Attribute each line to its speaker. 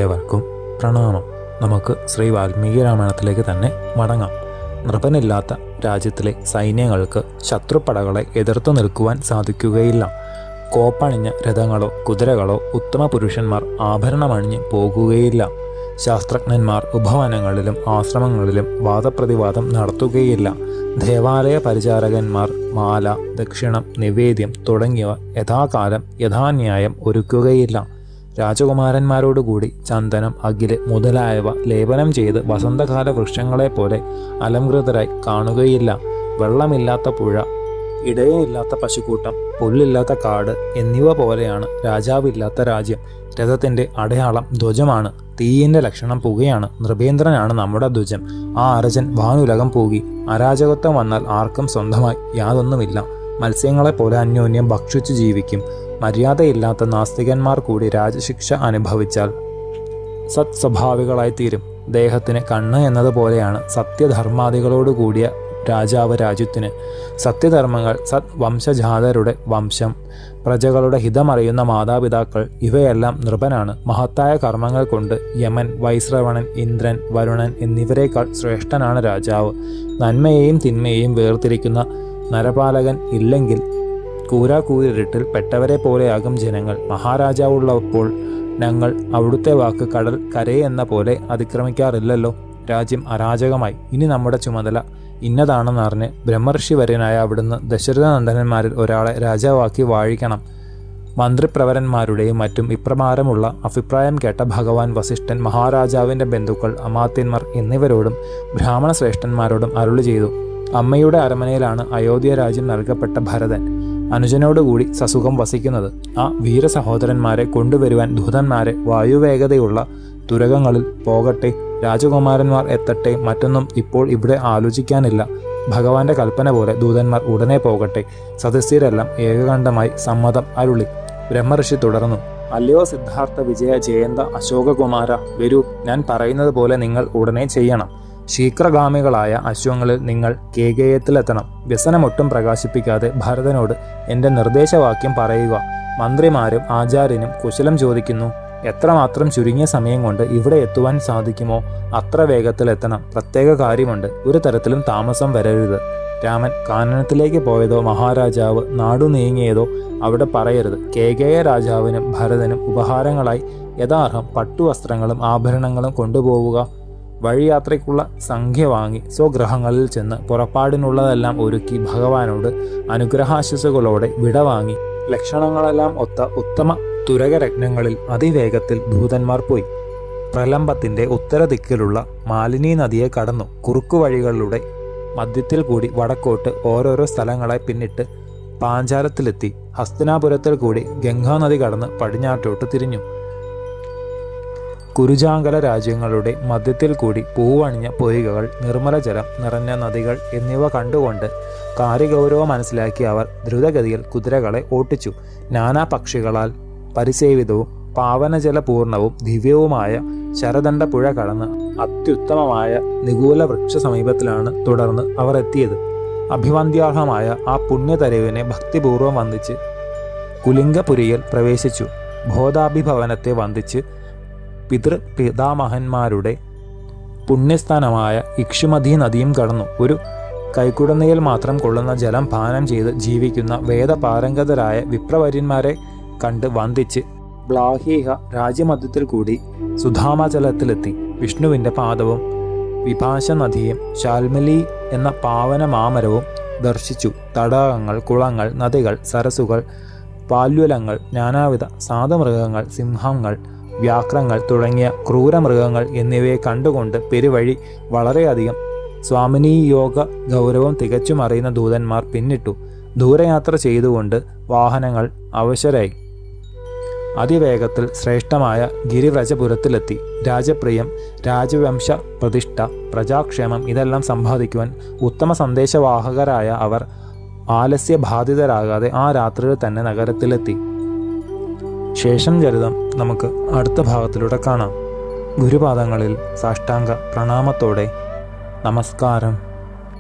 Speaker 1: ഏവർക്കും പ്രണാമം. നമുക്ക് ശ്രീ വാൽമീകി രാമായണത്തിലേക്ക് തന്നെ മടങ്ങാം. നൃപനില്ലാത്ത രാജ്യത്തിലെ സൈന്യങ്ങൾക്ക് ശത്രുപടകളെ എതിർത്തു നിൽക്കുവാൻ സാധിക്കുകയില്ല. കോപ്പണിഞ്ഞ രഥങ്ങളോ കുതിരകളോ ഉത്തമ പുരുഷന്മാർ ആഭരണമണിഞ്ഞ് പോകുകയില്ല. ശാസ്ത്രജ്ഞന്മാർ ഉപവനങ്ങളിലും ആശ്രമങ്ങളിലും വാദപ്രതിവാദം നടത്തുകയില്ല. ദേവാലയ പരിചാരകന്മാർ മാല, ദക്ഷിണം, നിവേദ്യം തുടങ്ങിയവ യഥാകാലം യഥാന്യായം ഒരുക്കുകയില്ല. രാജകുമാരന്മാരോടുകൂടി ചന്ദനം, അകില് മുതലായവ ലേപനം ചെയ്ത് വസന്തകാല വൃക്ഷങ്ങളെപ്പോലെ അലങ്കൃതരായി കാണുകയില്ല. വെള്ളമില്ലാത്ത പുഴ, ഇടയനില്ലാത്ത പശുക്കൂട്ടം, പുല്ലില്ലാത്ത കാട് എന്നിവ പോലെയാണ് രാജാവില്ലാത്ത രാജ്യം. രഥത്തിൻ്റെ അടയാളം ധ്വജമാണ്. തീയിൻ്റെ ലക്ഷണം പുകയാണ്. നൃപേന്ദ്രനാണ് നമ്മുടെ ധ്വജം. ആ അരജൻ വാനുലകം പൂകി. അരാജകത്വം വന്നാൽ ആർക്കും സ്വന്തമായി യാതൊന്നുമില്ല. മത്സ്യങ്ങളെപ്പോലെ അന്യോന്യം ഭക്ഷിച്ചു ജീവിക്കും. മര്യാദയില്ലാത്ത നാസ്തികന്മാർ കൂടി രാജശിക്ഷ അനുഭവിച്ചാൽ സത്സ്വഭാവികളായിത്തീരും. ദേഹത്തിന് കണ്ണ് എന്നതുപോലെയാണ് സത്യധർമാദികളോടുകൂടിയ രാജാവ് രാജ്യത്തിന്. സത്യധർമ്മങ്ങൾ, വംശജാതരുടെ വംശം, പ്രജകളുടെ ഹിതമറിയുന്ന മാതാപിതാക്കൾ, ഇവയെല്ലാം നൃപനാണ്. മഹത്തായ കർമ്മങ്ങൾ കൊണ്ട് യമൻ, വൈശ്രവണൻ, ഇന്ദ്രൻ, വരുണൻ എന്നിവരെക്കാൾ ശ്രേഷ്ഠനാണ് രാജാവ്. നന്മയെയും തിന്മയെയും വേർതിരിക്കുന്ന നരപാലകൻ ഇല്ലെങ്കിൽ കൂരാക്കൂരിരുട്ടിൽ പെട്ടവരെ പോലെയാകും ജനങ്ങൾ. മഹാരാജാവുള്ളപ്പോൾ ഞങ്ങൾ അവിടുത്തെ വാക്ക് കടൽ കരയെന്ന പോലെ അതിക്രമിക്കാറില്ലല്ലോ. രാജ്യം അരാജകമായി. ഇനി നമ്മുടെ ചുമതല ഇന്നതാണെന്നറിഞ്ഞ് ബ്രഹ്മർഷിവര്യനായ അവിടുന്ന് ദശരഥനന്ദനന്മാരിൽ ഒരാളെ രാജാവാക്കി വാഴിക്കണം. മന്ത്രിപ്രവരന്മാരുടെയും മറ്റും ഇപ്രകാരമുള്ള അഭിപ്രായം കേട്ട ഭഗവാൻ വസിഷ്ഠൻ മഹാരാജാവിൻ്റെ ബന്ധുക്കൾ, അമാത്യന്മാർ എന്നിവരോടും ബ്രാഹ്മണ ശ്രേഷ്ഠന്മാരോടും അരുളി ചെയ്തു. അമ്മയുടെ അരമനയിലാണ് അയോധ്യ രാജ്യം നൽകപ്പെട്ട ഭരതൻ അനുജനോടുകൂടി സസുഖം വസിക്കുന്നത്. ആ വീരസഹോദരന്മാരെ കൊണ്ടുവരുവാൻ ദൂതന്മാരെ വായുവേഗതയുള്ള തുരകങ്ങളിൽ പോകട്ടെ. രാജകുമാരന്മാർ എത്തട്ടെ. മറ്റൊന്നും ഇപ്പോൾ ഇവിടെ ആലോചിക്കാനില്ല. ഭഗവാന്റെ കൽപ്പന പോലെ ദൂതന്മാർ ഉടനെ പോകട്ടെ. സദസ്യരെല്ലാം ഏകകണ്ഠമായി സമ്മതം അരുളി. ബ്രഹ്മർഷി തുടർന്നു. അല്ലയോ സിദ്ധാർത്ഥ വിജയ ജയന്ത അശോകകുമാര, വരൂ, ഞാൻ പറയുന്നത് പോലെ നിങ്ങൾ ഉടനെ ചെയ്യണം. ശീഘ്രഗാമികളായ അശ്വങ്ങളിൽ നിങ്ങൾ കേകയത്തിലെത്തണം. വ്യസനമൊട്ടും പ്രകാശിപ്പിക്കാതെ ഭരതനോട് എൻ്റെ നിർദ്ദേശവാക്യം പറയുക. മന്ത്രിമാരും ആചാര്യനും കുശലം ചോദിക്കുന്നു. എത്രമാത്രം ചുരുങ്ങിയ സമയം കൊണ്ട് ഇവിടെ എത്തുവാൻ സാധിക്കുമോ അത്ര വേഗത്തിലെത്തണം. പ്രത്യേക കാര്യമുണ്ട്. ഒരു തരത്തിലും താമസം വരരുത്. രാമൻ കാനനത്തിലേക്ക് പോയതോ മഹാരാജാവ് നാടു നീങ്ങിയതോ അവിടെ പറയരുത്. കേകയ രാജാവിനും ഭരതനും ഉപഹാരങ്ങളായി യഥാർഹം പട്ടുവസ്ത്രങ്ങളും ആഭരണങ്ങളും കൊണ്ടുപോവുക. വഴിയാത്രയ്ക്കുള്ള സംഖ്യ വാങ്ങി സ്വഗ്രഹങ്ങളിൽ ചെന്ന് പുറപ്പാടിനുള്ളതെല്ലാം ഒരുക്കി ഭഗവാനോട് അനുഗ്രഹാശിസുകളോടെ വിടവാങ്ങി ലക്ഷണങ്ങളെല്ലാം ഒത്ത ഉത്തമ തുരകരത്നങ്ങളിൽ അതിവേഗത്തിൽ ദൂതന്മാർ പോയി. പ്രലംബത്തിൻ്റെ ഉത്തരദിക്കിലുള്ള മാലിനി നദിയെ കടന്നു. കുറുക്കുവഴികളുടെ മധ്യത്തിൽ കൂടി വടക്കോട്ട് ഓരോരോ സ്ഥലങ്ങളായി പിന്നിട്ട് പാഞ്ചാലത്തിലെത്തി. ഹസ്തിനാപുരത്തിൽ കൂടി ഗംഗാനദി കടന്ന് പടിഞ്ഞാറ്റോട്ട് തിരിഞ്ഞു. കുരുജാങ്കല രാജ്യങ്ങളുടെ മധ്യത്തിൽ കൂടി പൂവണിഞ്ഞ പൊയ്കകൾ, നിർമ്മല ജലം നിറഞ്ഞ നദികൾ എന്നിവ കണ്ടുകൊണ്ട് കാര്യഗൗരവം മനസ്സിലാക്കി അവർ ദ്രുതഗതിയിൽ കുതിരകളെ ഓട്ടിച്ചു. നാനാപക്ഷികളാൽ പരിസേവിതവും പാവനജലപൂർണവും ദിവ്യവുമായ ശരദണ്ഡ പുഴ കടന്ന് അത്യുത്തമമായ നിഗൂല വൃക്ഷ സമീപത്തിലാണ് തുടർന്ന് അവർ എത്തിയത്. അഭിവന്ദ്യാർഹമായ ആ പുണ്യതരവിനെ ഭക്തിപൂർവ്വം വന്ദിച്ച് കുലിംഗപുരിയിൽ പ്രവേശിച്ചു. ബോധാഭിഭവനത്തെ വന്ദിച്ച് പിതൃപിതാമഹന്മാരുടെ പുണ്യസ്ഥാനമായ ഇക്ഷുമതി നദിയും കടന്നു. ഒരു കൈക്കുടനയിൽ മാത്രം കൊള്ളുന്ന ജലം പാനം ചെയ്ത് ജീവിക്കുന്ന വേദപാരംഗതരായ വിപ്രവര്യന്മാരെ കണ്ട് വന്ദിച്ച് ബ്ലാഹീഹ രാജ്യമധ്യത്തിൽ കൂടി സുധാമജലത്തിലെത്തി. വിഷ്ണുവിൻ്റെ പാദവും വിഭാഷ നദിയും ശാൽമലി എന്ന പാവന മാമരവും ദർശിച്ചു. തടാകങ്ങൾ, കുളങ്ങൾ, നദികൾ, സരസുകൾ, പാല്വലങ്ങൾ, നാനാവിധ സാധുമൃഗങ്ങൾ, സിംഹങ്ങൾ, വ്യാഘ്രങ്ങൾ തുടങ്ങിയ ക്രൂരമൃഗങ്ങൾ എന്നിവയെ കണ്ടുകൊണ്ട് പെരുവഴി വളരെയധികം സ്വാമിനീയോഗ ഗൗരവം തികച്ചും അറിയുന്ന ദൂതന്മാർ പിന്നിട്ടു. ദൂരയാത്ര ചെയ്തുകൊണ്ട് വാഹനങ്ങൾ അവശരായി അതിവേഗത്തിൽ ശ്രേഷ്ഠമായ ഗിരിവ്രജപുരത്തിലെത്തി. രാജപ്രിയം, രാജവംശ പ്രതിഷ്ഠ, പ്രജാക്ഷേമം ഇതെല്ലാം സമ്പാദിക്കുവാൻ ഉത്തമ സന്ദേശവാഹകരായ അവർ ആലസ്യബാധിതരാകാതെ ആ രാത്രിയിൽ തന്നെ നഗരത്തിലെത്തി. ശേഷം ചരിതം നമുക്ക് അടുത്ത ഭാഗത്തിലൂടെ കാണാം. ഗുരുപാദങ്ങളിൽ സാഷ്ടാംഗ പ്രണാമത്തോടെ നമസ്കാരം.